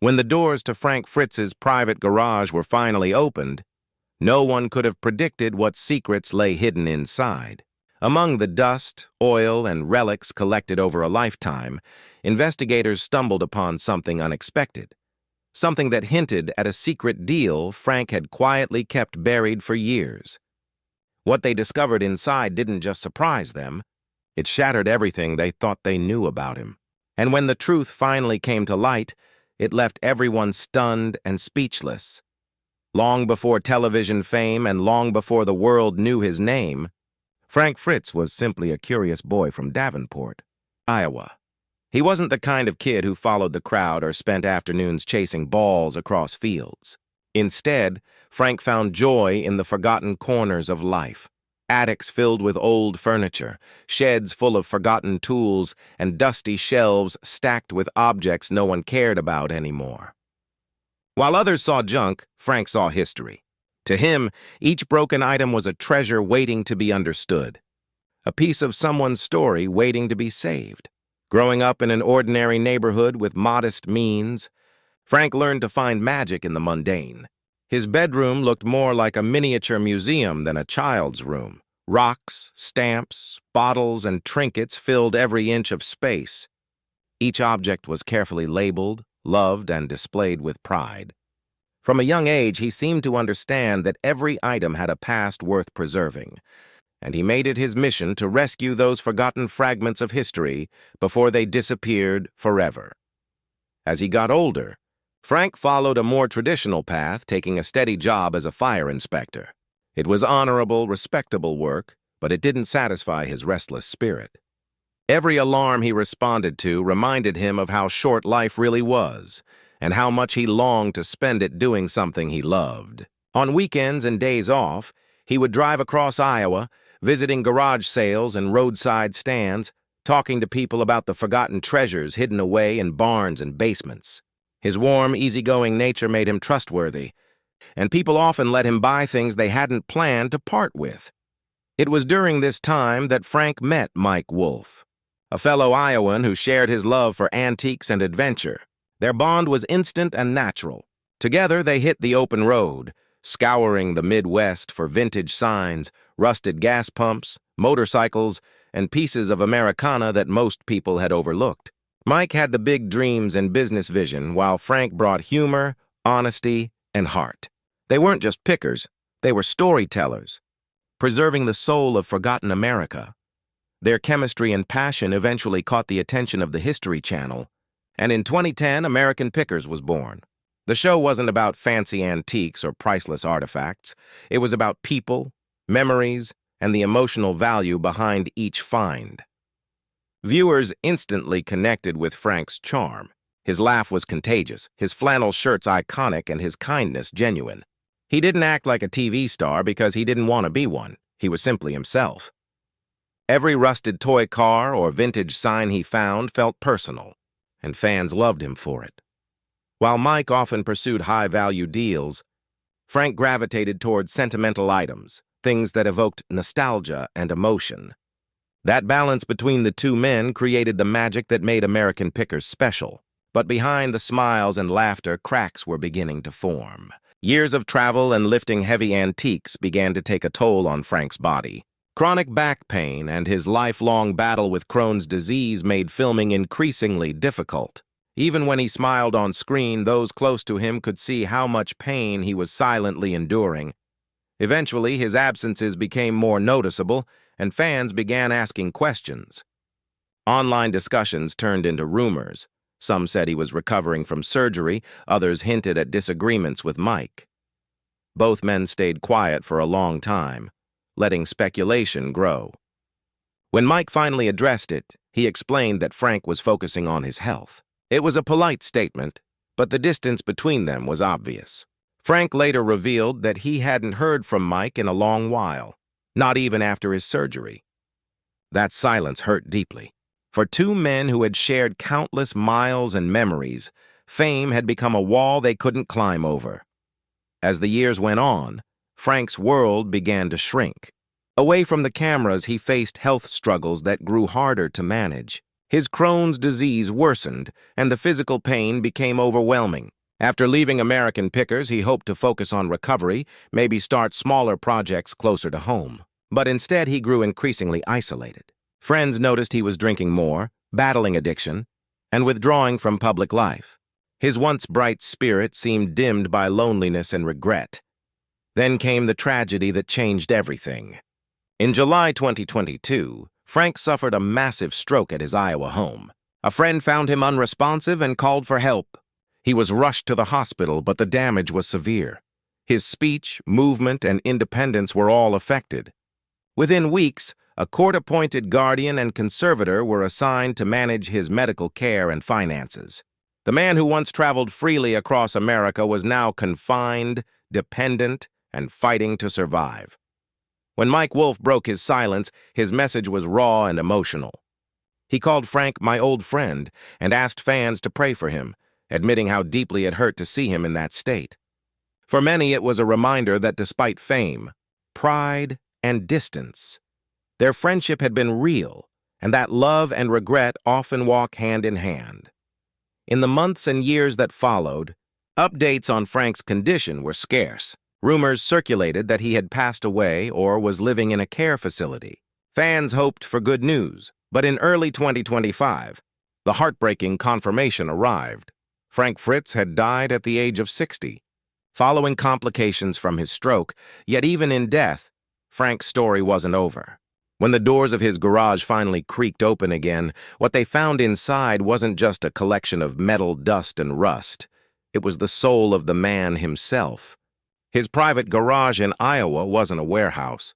When the doors to Frank Fritz's private garage were finally opened, no one could have predicted what secrets lay hidden inside. Among the dust, oil, and relics collected over a lifetime, investigators stumbled upon something unexpected. Something that hinted at a secret deal Frank had quietly kept buried for years. What they discovered inside didn't just surprise them, it shattered everything they thought they knew about him. And when the truth finally came to light, it left everyone stunned and speechless. Long before television fame and long before the world knew his name, Frank Fritz was simply a curious boy from Davenport, Iowa. He wasn't the kind of kid who followed the crowd or spent afternoons chasing balls across fields. Instead, Frank found joy in the forgotten corners of life. Attics filled with old furniture, sheds full of forgotten tools, and dusty shelves stacked with objects no one cared about anymore. While others saw junk, Frank saw history. To him, each broken item was a treasure waiting to be understood, a piece of someone's story waiting to be saved. Growing up in an ordinary neighborhood with modest means, Frank learned to find magic in the mundane. His bedroom looked more like a miniature museum than a child's room. Rocks, stamps, bottles, and trinkets filled every inch of space. Each object was carefully labeled, loved, and displayed with pride. From a young age, he seemed to understand that every item had a past worth preserving, and he made it his mission to rescue those forgotten fragments of history before they disappeared forever. As he got older, Frank followed a more traditional path, taking a steady job as a fire inspector. It was honorable, respectable work, but it didn't satisfy his restless spirit. Every alarm he responded to reminded him of how short life really was, and how much he longed to spend it doing something he loved. On weekends and days off, he would drive across Iowa, visiting garage sales and roadside stands, talking to people about the forgotten treasures hidden away in barns and basements. His warm, easygoing nature made him trustworthy, and people often let him buy things they hadn't planned to part with. It was during this time that Frank met Mike Wolfe, a fellow Iowan who shared his love for antiques and adventure. Their bond was instant and natural. Together they hit the open road, scouring the Midwest for vintage signs, rusted gas pumps, motorcycles, and pieces of Americana that most people had overlooked. Mike had the big dreams and business vision, while Frank brought humor, honesty, and heart. They weren't just pickers, they were storytellers, preserving the soul of forgotten America. Their chemistry and passion eventually caught the attention of the History Channel, and in 2010, American Pickers was born. The show wasn't about fancy antiques or priceless artifacts. It was about people, memories, and the emotional value behind each find. Viewers instantly connected with Frank's charm. His laugh was contagious, his flannel shirts iconic, and his kindness genuine. He didn't act like a TV star because he didn't want to be one. He was simply himself. Every rusted toy car or vintage sign he found felt personal, and fans loved him for it. While Mike often pursued high-value deals, Frank gravitated toward sentimental items, things that evoked nostalgia and emotion. That balance between the two men created the magic that made American Pickers special. But behind the smiles and laughter, cracks were beginning to form. Years of travel and lifting heavy antiques began to take a toll on Frank's body. Chronic back pain and his lifelong battle with Crohn's disease made filming increasingly difficult. Even when he smiled on screen, those close to him could see how much pain he was silently enduring. Eventually, his absences became more noticeable, and fans began asking questions. Online discussions turned into rumors. Some said he was recovering from surgery, others hinted at disagreements with Mike. Both men stayed quiet for a long time, letting speculation grow. When Mike finally addressed it, he explained that Frank was focusing on his health. It was a polite statement, but the distance between them was obvious. Frank later revealed that he hadn't heard from Mike in a long while, not even after his surgery. That silence hurt deeply. For two men who had shared countless miles and memories, fame had become a wall they couldn't climb over. As the years went on, Frank's world began to shrink. Away from the cameras, he faced health struggles that grew harder to manage. His Crohn's disease worsened, and the physical pain became overwhelming. After leaving American Pickers, he hoped to focus on recovery, maybe start smaller projects closer to home. But instead, he grew increasingly isolated. Friends noticed he was drinking more, battling addiction, and withdrawing from public life. His once bright spirit seemed dimmed by loneliness and regret. Then came the tragedy that changed everything. In July 2022, Frank suffered a massive stroke at his Iowa home. A friend found him unresponsive and called for help. He was rushed to the hospital, but the damage was severe. His speech, movement, and independence were all affected. Within weeks, a court-appointed guardian and conservator were assigned to manage his medical care and finances. The man who once traveled freely across America was now confined, dependent, and fighting to survive. When Mike Wolfe broke his silence, his message was raw and emotional. He called Frank "my old friend" and asked fans to pray for him, admitting how deeply it hurt to see him in that state. For many, it was a reminder that despite fame, pride, and distance, their friendship had been real, and that love and regret often walk hand in hand. In the months and years that followed, updates on Frank's condition were scarce. Rumors circulated that he had passed away or was living in a care facility. Fans hoped for good news, but in early 2025, the heartbreaking confirmation arrived. Frank Fritz had died at the age of 60, following complications from his stroke, yet even in death, Frank's story wasn't over. When the doors of his garage finally creaked open again, what they found inside wasn't just a collection of metal dust and rust. It was the soul of the man himself. His private garage in Iowa wasn't a warehouse.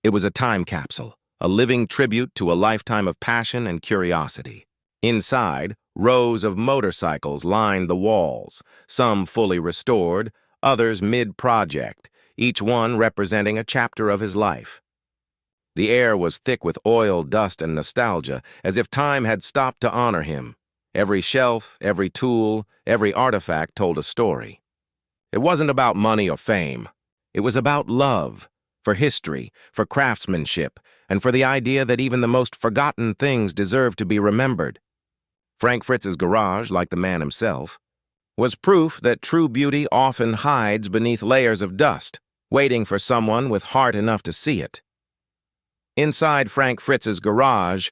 It was a time capsule, a living tribute to a lifetime of passion and curiosity. Inside, rows of motorcycles lined the walls, some fully restored, others mid-project, each one representing a chapter of his life. The air was thick with oil, dust, and nostalgia, as if time had stopped to honor him. Every shelf, every tool, every artifact told a story. It wasn't about money or fame. It was about love, for history, for craftsmanship, and for the idea that even the most forgotten things deserve to be remembered. Frank Fritz's garage, like the man himself, was proof that true beauty often hides beneath layers of dust, waiting for someone with heart enough to see it. Inside Frank Fritz's garage,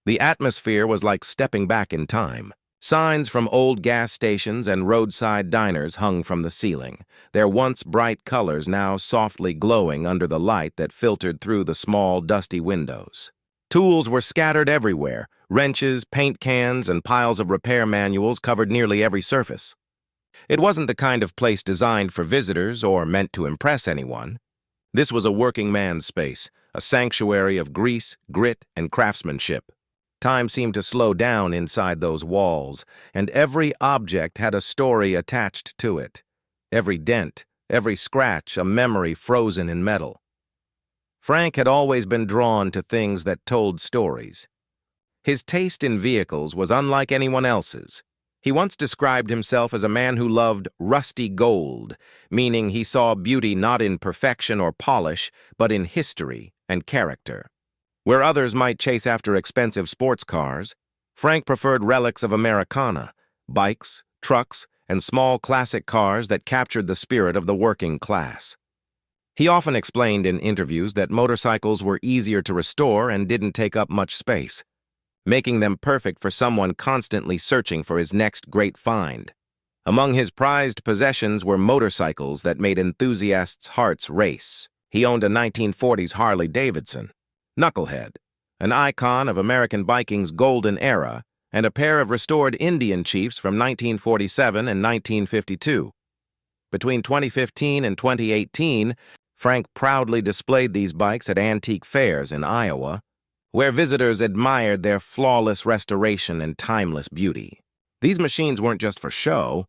the atmosphere was like stepping back in time. Signs from old gas stations and roadside diners hung from the ceiling, their once bright colors now softly glowing under the light that filtered through the small, dusty windows. Tools were scattered everywhere. Wrenches, paint cans, and piles of repair manuals covered nearly every surface. It wasn't the kind of place designed for visitors or meant to impress anyone. This was a working man's space, a sanctuary of grease, grit, and craftsmanship. Time seemed to slow down inside those walls, and every object had a story attached to it. Every dent, every scratch, a memory frozen in metal. Frank had always been drawn to things that told stories. His taste in vehicles was unlike anyone else's. He once described himself as a man who loved rusty gold, meaning he saw beauty not in perfection or polish, but in history and character. Where others might chase after expensive sports cars, Frank preferred relics of Americana, bikes, trucks, and small classic cars that captured the spirit of the working class. He often explained in interviews that motorcycles were easier to restore and didn't take up much space, making them perfect for someone constantly searching for his next great find. Among his prized possessions were motorcycles that made enthusiasts' hearts race. He owned a 1940s Harley-Davidson, Knucklehead, an icon of American biking's golden era, and a pair of restored Indian Chiefs from 1947 and 1952. Between 2015 and 2018, Frank proudly displayed these bikes at antique fairs in Iowa, where visitors admired their flawless restoration and timeless beauty. These machines weren't just for show.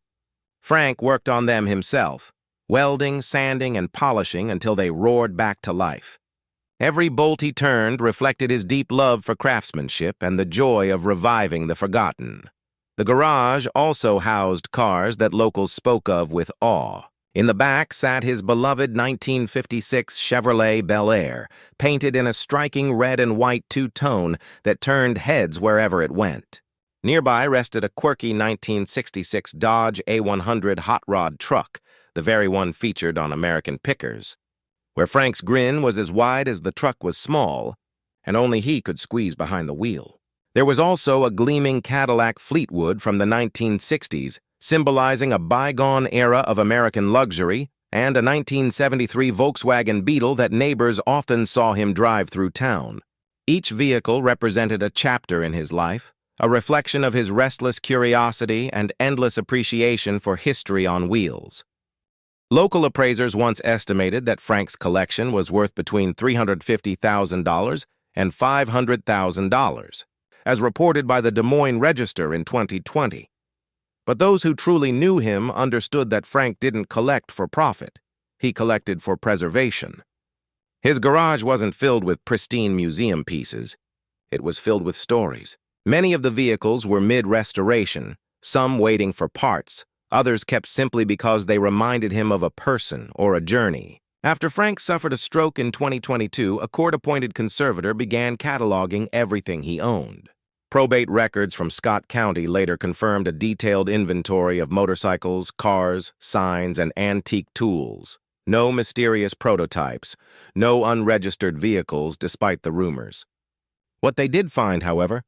Frank worked on them himself, welding, sanding, and polishing until they roared back to life. Every bolt he turned reflected his deep love for craftsmanship and the joy of reviving the forgotten. The garage also housed cars that locals spoke of with awe. In the back sat his beloved 1956 Chevrolet Bel Air, painted in a striking red and white two-tone that turned heads wherever it went. Nearby rested a quirky 1966 Dodge A100 hot rod truck, the very one featured on American Pickers, where Frank's grin was as wide as the truck was small, and only he could squeeze behind the wheel. There was also a gleaming Cadillac Fleetwood from the 1960s, symbolizing a bygone era of American luxury, and a 1973 Volkswagen Beetle that neighbors often saw him drive through town. Each vehicle represented a chapter in his life, a reflection of his restless curiosity and endless appreciation for history on wheels. Local appraisers once estimated that Frank's collection was worth between $350,000 and $500,000, as reported by the Des Moines Register in 2020. But those who truly knew him understood that Frank didn't collect for profit. He collected for preservation. His garage wasn't filled with pristine museum pieces. It was filled with stories. Many of the vehicles were mid-restoration, some waiting for parts, others kept simply because they reminded him of a person or a journey. After Frank suffered a stroke in 2022, a court-appointed conservator began cataloging everything he owned. Probate records from Scott County later confirmed a detailed inventory of motorcycles, cars, signs, and antique tools. No mysterious prototypes, no unregistered vehicles despite the rumors. What they did find, however,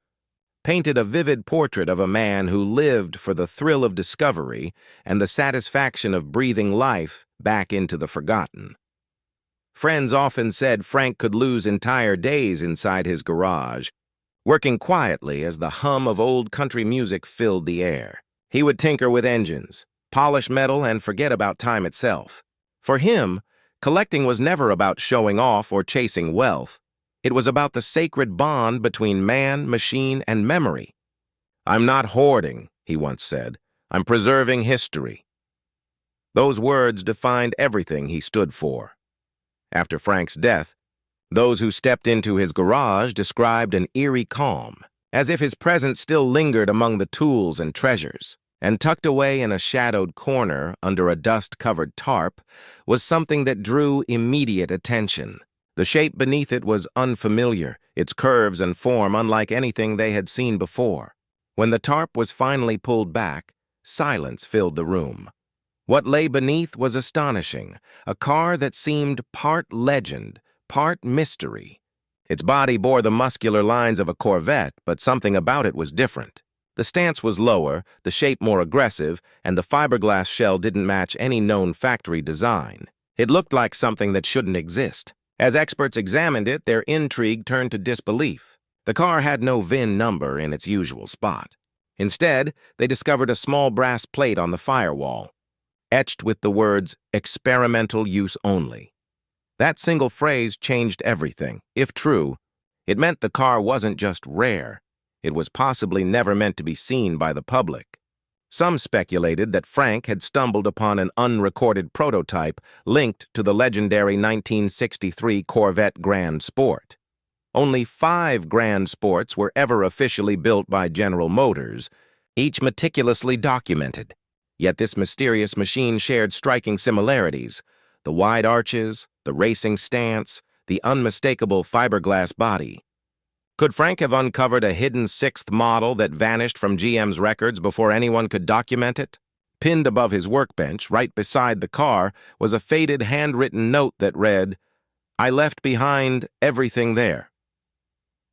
painted a vivid portrait of a man who lived for the thrill of discovery and the satisfaction of breathing life back into the forgotten. Friends often said Frank could lose entire days inside his garage, working quietly as the hum of old country music filled the air. He would tinker with engines, polish metal, and forget about time itself. For him, collecting was never about showing off or chasing wealth. It was about the sacred bond between man, machine, and memory. "I'm not hoarding," he once said. "I'm preserving history." Those words defined everything he stood for. After Frank's death, those who stepped into his garage described an eerie calm, as if his presence still lingered among the tools and treasures. And tucked away in a shadowed corner under a dust-covered tarp was something that drew immediate attention. The shape beneath it was unfamiliar, its curves and form unlike anything they had seen before. When the tarp was finally pulled back, silence filled the room. What lay beneath was astonishing, a car that seemed part legend, part mystery. Its body bore the muscular lines of a Corvette, but something about it was different. The stance was lower, the shape more aggressive, and the fiberglass shell didn't match any known factory design. It looked like something that shouldn't exist. As experts examined it, their intrigue turned to disbelief. The car had no VIN number in its usual spot. Instead, they discovered a small brass plate on the firewall, etched with the words, "Experimental use only." That single phrase changed everything. If true, it meant the car wasn't just rare. It was possibly never meant to be seen by the public. Some speculated that Frank had stumbled upon an unrecorded prototype linked to the legendary 1963 Corvette Grand Sport. Only 5 Grand Sports were ever officially built by General Motors, each meticulously documented. Yet this mysterious machine shared striking similarities: the wide arches, the racing stance, the unmistakable fiberglass body. Could Frank have uncovered a hidden 6th model that vanished from GM's records before anyone could document it? Pinned above his workbench, right beside the car, was a faded handwritten note that read, "I left behind everything there."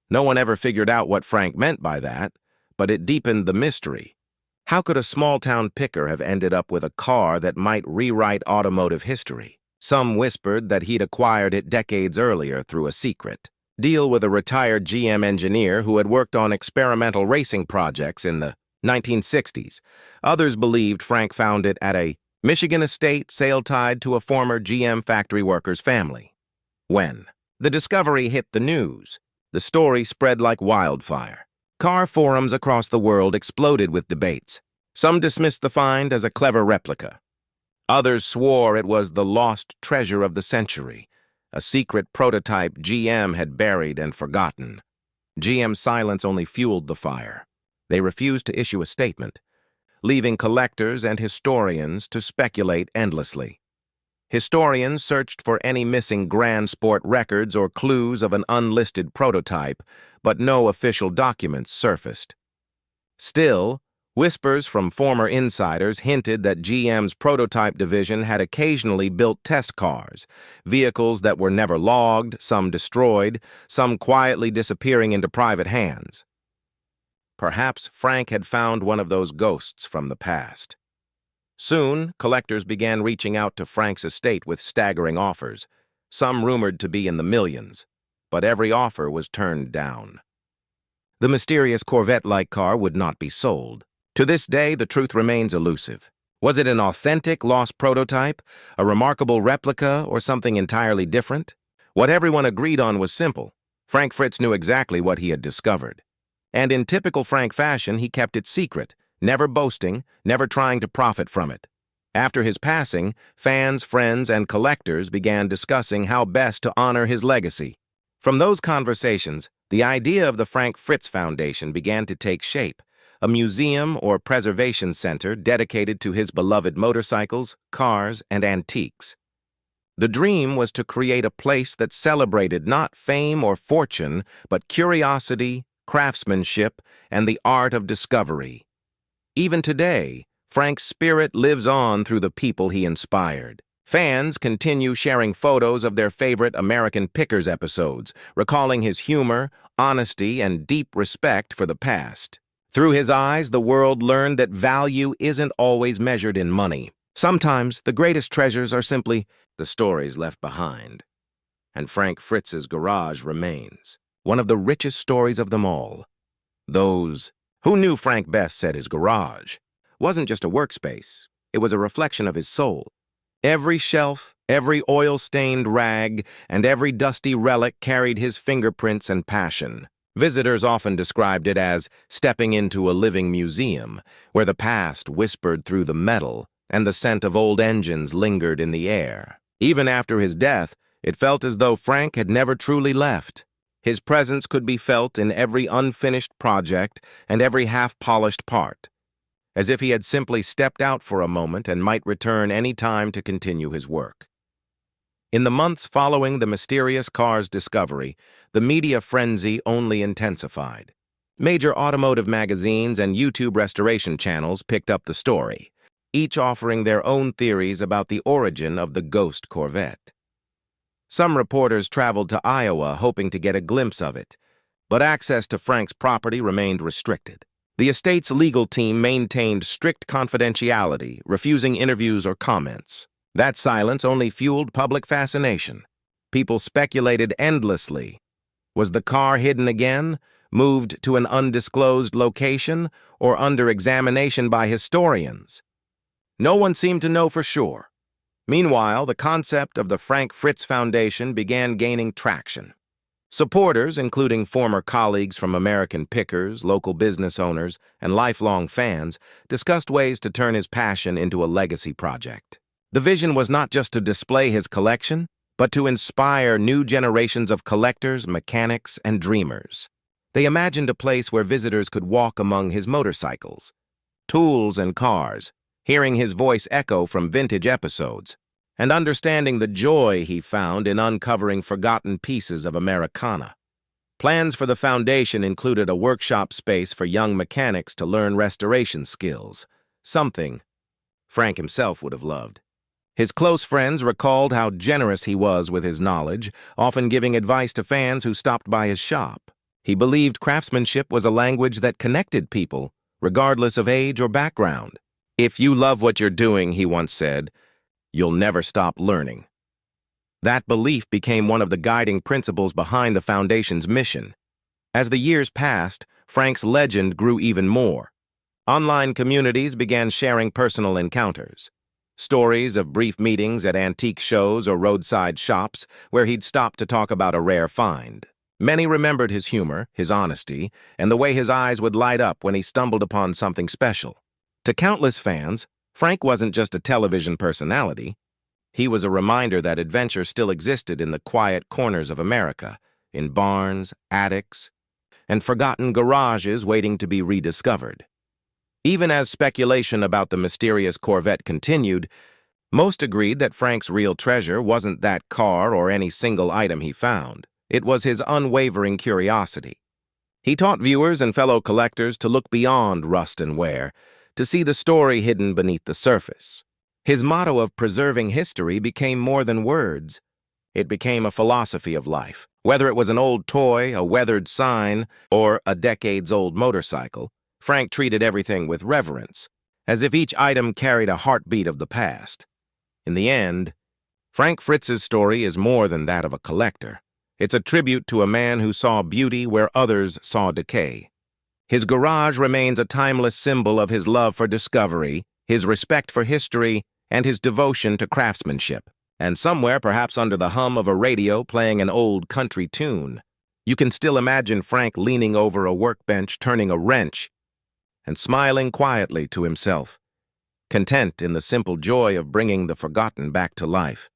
No one ever figured out what Frank meant by that, but it deepened the mystery. How could a small-town picker have ended up with a car that might rewrite automotive history? Some whispered that he'd acquired it decades earlier through a secret deal with a retired GM engineer who had worked on experimental racing projects in the 1960s. Others believed Frank found it at a Michigan estate sale tied to a former GM factory worker's family. When the discovery hit the news, the story spread like wildfire. Car forums across the world exploded with debates. Some dismissed the find as a clever replica. Others swore it was the lost treasure of the century, a secret prototype GM had buried and forgotten. GM's silence only fueled the fire. They refused to issue a statement, leaving collectors and historians to speculate endlessly. Historians searched for any missing Grand Sport records or clues of an unlisted prototype, but no official documents surfaced. Still, whispers from former insiders hinted that GM's prototype division had occasionally built test cars, vehicles that were never logged, some destroyed, some quietly disappearing into private hands. Perhaps Frank had found one of those ghosts from the past. Soon, collectors began reaching out to Frank's estate with staggering offers, some rumored to be in the millions, but every offer was turned down. The mysterious Corvette-like car would not be sold. To this day, the truth remains elusive. Was it an authentic lost prototype, a remarkable replica, or something entirely different? What everyone agreed on was simple. Frank Fritz knew exactly what he had discovered. And in typical Frank fashion, he kept it secret, never boasting, never trying to profit from it. After his passing, fans, friends, and collectors began discussing how best to honor his legacy. From those conversations, the idea of the Frank Fritz Foundation began to take shape, a museum or preservation center dedicated to his beloved motorcycles, cars, and antiques. The dream was to create a place that celebrated not fame or fortune, but curiosity, craftsmanship, and the art of discovery. Even today, Frank's spirit lives on through the people he inspired. Fans continue sharing photos of their favorite American Pickers episodes, recalling his humor, honesty, and deep respect for the past. Through his eyes, the world learned that value isn't always measured in money. Sometimes, the greatest treasures are simply the stories left behind. And Frank Fritz's garage remains, one of the richest stories of them all. Those who knew Frank best said his garage wasn't just a workspace, it was a reflection of his soul. Every shelf, every oil-stained rag, and every dusty relic carried his fingerprints and passion. Visitors often described it as stepping into a living museum, where the past whispered through the metal and the scent of old engines lingered in the air. Even after his death, it felt as though Frank had never truly left. His presence could be felt in every unfinished project and every half-polished part, as if he had simply stepped out for a moment and might return any time to continue his work. In the months following the mysterious car's discovery, the media frenzy only intensified. Major automotive magazines and YouTube restoration channels picked up the story, each offering their own theories about the origin of the ghost Corvette. Some reporters traveled to Iowa hoping to get a glimpse of it, but access to Frank's property remained restricted. The estate's legal team maintained strict confidentiality, refusing interviews or comments. That silence only fueled public fascination. People speculated endlessly. Was the car hidden again, moved to an undisclosed location, or under examination by historians? No one seemed to know for sure. Meanwhile, the concept of the Frank Fritz Foundation began gaining traction. Supporters, including former colleagues from American Pickers, local business owners, and lifelong fans, discussed ways to turn his passion into a legacy project. The vision was not just to display his collection, but to inspire new generations of collectors, mechanics, and dreamers. They imagined a place where visitors could walk among his motorcycles, tools, and cars, hearing his voice echo from vintage episodes, and understanding the joy he found in uncovering forgotten pieces of Americana. Plans for the foundation included a workshop space for young mechanics to learn restoration skills, something Frank himself would have loved. His close friends recalled how generous he was with his knowledge, often giving advice to fans who stopped by his shop. He believed craftsmanship was a language that connected people, regardless of age or background. "If you love what you're doing," he once said, "you'll never stop learning." That belief became one of the guiding principles behind the foundation's mission. As the years passed, Frank's legend grew even more. Online communities began sharing personal encounters. Stories of brief meetings at antique shows or roadside shops where he'd stop to talk about a rare find. Many remembered his humor, his honesty, and the way his eyes would light up when he stumbled upon something special. To countless fans, Frank wasn't just a television personality. He was a reminder that adventure still existed in the quiet corners of America, in barns, attics, and forgotten garages waiting to be rediscovered. Even as speculation about the mysterious Corvette continued, most agreed that Frank's real treasure wasn't that car or any single item he found. It was his unwavering curiosity. He taught viewers and fellow collectors to look beyond rust and wear, to see the story hidden beneath the surface. His motto of preserving history became more than words. It became a philosophy of life. Whether it was an old toy, a weathered sign, or a decades-old motorcycle, Frank treated everything with reverence, as if each item carried a heartbeat of the past. In the end, Frank Fritz's story is more than that of a collector. It's a tribute to a man who saw beauty where others saw decay. His garage remains a timeless symbol of his love for discovery, his respect for history, and his devotion to craftsmanship. And somewhere, perhaps under the hum of a radio playing an old country tune, you can still imagine Frank leaning over a workbench, turning a wrench, and smiling quietly to himself, content in the simple joy of bringing the forgotten back to life.